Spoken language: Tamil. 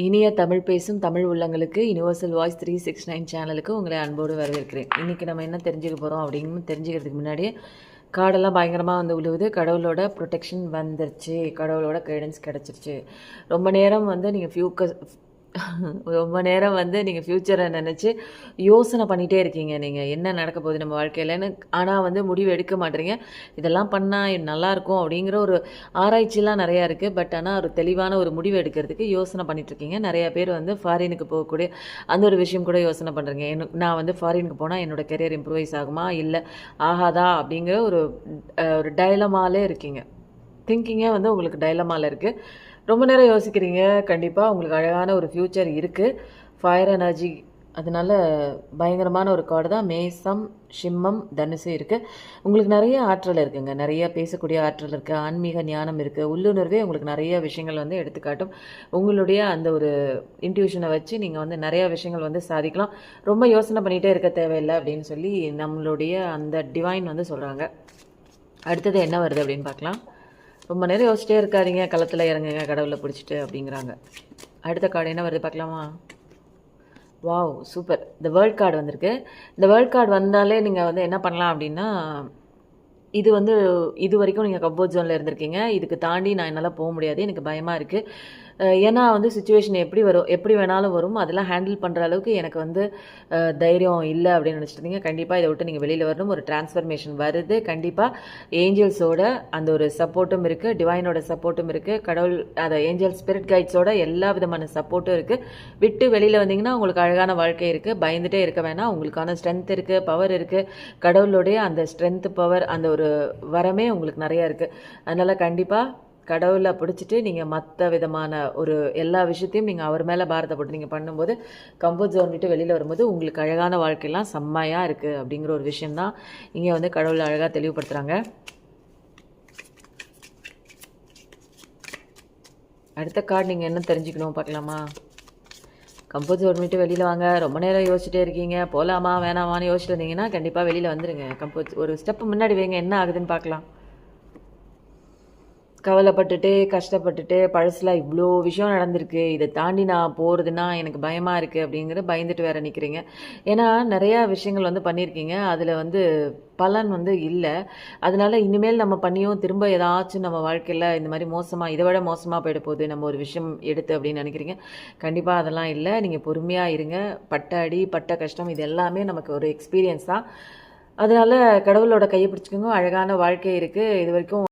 இனிய தமிழ் பேசும் தமிழ் உள்ளங்களுக்கு யுனிவர்சல் வாய்ஸ் 369 சேனலுக்கு உங்களை அன்போடு வரவேற்கிறேன். இன்றைக்கி நம்ம என்ன தெரிஞ்சுக்க போகிறோம் அப்படின்னு தெரிஞ்சுக்கிறதுக்கு முன்னாடியே காடெல்லாம் பயங்கரமாக வந்து விழுவுது. கடவுளோட ப்ரொடெக்ஷன் வந்துருச்சு, கடவுளோட கைடன்ஸ் கிடச்சிருச்சு. ரொம்ப நேரம் வந்து நீங்கள் ரொம்ப நேரம் வந்து நீங்கள் ஃப்யூச்சரை நினச்சி யோசனை பண்ணிகிட்டே இருக்கீங்க. நீங்கள் என்ன நடக்க போகுது நம்ம வாழ்க்கையிலன்னு, ஆனால் வந்து முடிவு எடுக்க மாட்டேறீங்க. இதெல்லாம் பண்ணால் நல்லாயிருக்கும் அப்படிங்கிற ஒரு ஆராய்ச்சிலாம் நிறையா இருக்குது. பட் ஆனால் ஒரு தெளிவான ஒரு முடிவு எடுக்கிறதுக்கு யோசனை பண்ணிகிட்ருக்கீங்க. நிறையா பேர் வந்து ஃபாரினுக்கு போகக்கூடிய அந்த ஒரு விஷயம் கூட யோசனை பண்ணுறீங்க. நான் வந்து ஃபாரினுக்கு போனால் என்னோடய கெரியர் இம்ப்ரூவைஸ் ஆகுமா இல்லை ஆகாதா அப்படிங்கிற ஒரு டைலமாலே இருக்கீங்க. திங்கிங்கே வந்து உங்களுக்கு டைலமாவில் இருக்குது. ரொம்ப நேரம் யோசிக்கிறீங்க. கண்டிப்பாக உங்களுக்கு அழகான ஒரு ஃப்யூச்சர் இருக்குது. ஃபயர் எனர்ஜி அதனால் பயங்கரமான ஒரு கார்டு தான். மேசம், சிம்மம், தனுசு இருக்குது. உங்களுக்கு நிறைய ஆற்றல் இருக்குங்க. நிறைய பேசக்கூடிய ஆற்றல் இருக்குது. ஆன்மீக ஞானம் இருக்குது. உள்ளுணர்வே உங்களுக்கு நிறைய விஷயங்கள் வந்து எடுத்துக்காட்டும். உங்களுடைய அந்த ஒரு இன்ட்யூஷனை வச்சு நீங்கள் வந்து நிறையா விஷயங்கள் வந்து சாதிக்கலாம். ரொம்ப யோசனை பண்ணிகிட்டே இருக்க தேவையில்லை அப்படின்னு சொல்லி நம்மளுடைய அந்த டிவைன் வந்து சொல்கிறாங்க. அடுத்தது என்ன வருது அப்படின்னு பார்க்கலாம். ரொம்ப நேரம் யோசிச்சிட்டே இருக்காதீங்க, களத்தில் இறங்குங்க கடவுளை பிடிச்சிட்டு அப்படிங்கிறாங்க. அடுத்த கார்டு என்ன வருது பார்க்கலாமா? Wow, super. இந்த வேர்ல்ட் கார்டு வந்திருக்கு. இந்த வேர்ல்ட் கார்டு வந்தாலே நீங்கள் வந்து என்ன பண்ணலாம் அப்படின்னா, இது வரைக்கும் நீங்கள் கம்ஃபர்ட் ஜோனில் இருந்திருக்கீங்க. இதுக்கு தாண்டி நான் என்னால் போக முடியாது, எனக்கு பயமாக இருக்குது. ஏன்னா வந்து சுச்சுவேஷன் எப்படி வேணாலும் வரும். அதெல்லாம் ஹேண்டில் பண்ணுற அளவுக்கு எனக்கு வந்து தைரியம் இல்லை அப்படின்னு நினச்சிருந்தீங்க. கண்டிப்பாக இதை விட்டு நீங்கள் வெளியில் வரணும். ஒரு டிரான்ஸ்ஃபர்மேஷன் வருது. கண்டிப்பாக ஏஞ்சல்ஸோட அந்த ஒரு சப்போர்ட்டும் இருக்குது, டிவைனோட சப்போர்ட்டும் இருக்குது, கடவுள் அதை ஏஞ்சல் ஸ்பிரிட் கைட்ஸோட எல்லா விதமான சப்போர்ட்டும் இருக்குது. விட்டு வெளியில் வந்தீங்கன்னா உங்களுக்கு அழகான வாழ்க்கை இருக்குது. பயந்துகிட்டே இருக்க வேணாம். உங்களுக்கான ஸ்ட்ரென்த் இருக்குது, பவர் இருக்குது. கடவுளுடைய அந்த ஸ்ட்ரென்த், பவர், அந்த ஒரு வரமே உங்களுக்கு நிறையா இருக்குது. அதனால் கண்டிப்பாக கடவுளை பிடிச்சிட்டு நீங்கள் மற்ற விதமான ஒரு எல்லா விஷயத்தையும் நீங்கள் அவர் மேலே பாரத்தை போட்டு நீங்கள் பண்ணும்போது கம்ஃபர்ட் ஜோன் விட்டு வெளியில் வரும்போது உங்களுக்கு அழகான வாழ்க்கையெல்லாம் செம்மையாக இருக்குது அப்படிங்கிற ஒரு விஷயந்தான் இங்கே வந்து கடவுளை அழகாக தெளிவுபடுத்துகிறாங்க. அடுத்த கார்டு நீங்கள் என்ன தெரிஞ்சுக்கணும் பார்க்கலாமா? கம்ஃபர்ட் ஜோன் விட்டு வெளியில் வாங்க. ரொம்ப நேரம் யோசிச்சுட்டே இருக்கீங்க, போகலாமா வேணாமான்னு யோசிச்சுட்டு இருந்தீங்கன்னா கண்டிப்பாக வெளியில் வந்துடுங்க. ஒரு ஸ்டெப்பு முன்னாடி வைங்க, என்ன ஆகுதுன்னு பார்க்கலாம். கவலைப்பட்டுட்டு கஷ்டப்பட்டுட்டு பழசில் இவ்வளோ விஷயம் நடந்திருக்கு, இதை தாண்டி நான் போகிறதுனா எனக்கு பயமாக இருக்குது அப்படிங்கிற பயந்துட்டு வேறு நிற்கிறீங்க. ஏன்னா நிறையா விஷயங்கள் வந்து பண்ணியிருக்கீங்க, அதில் வந்து பலன் வந்து இல்லை. அதனால இனிமேல் நம்ம பண்ணியும் திரும்ப ஏதாச்சும் நம்ம வாழ்க்கையில் இந்த மாதிரி இதை விட மோசமாக போயிட போகுது நம்ம ஒரு விஷயம் எடுத்து அப்படின்னு நினைக்கிறீங்க. கண்டிப்பாக அதெல்லாம் இல்லை. நீங்கள் பொறுமையாக இருங்க. பட்ட அடி, பட்ட கஷ்டம், இது எல்லாமே நமக்கு ஒரு எக்ஸ்பீரியன்ஸ் தான். அதனால் கடவுளோட கையை பிடிச்சிக்கோங்க. அழகான வாழ்க்கை இருக்குது. இது வரைக்கும்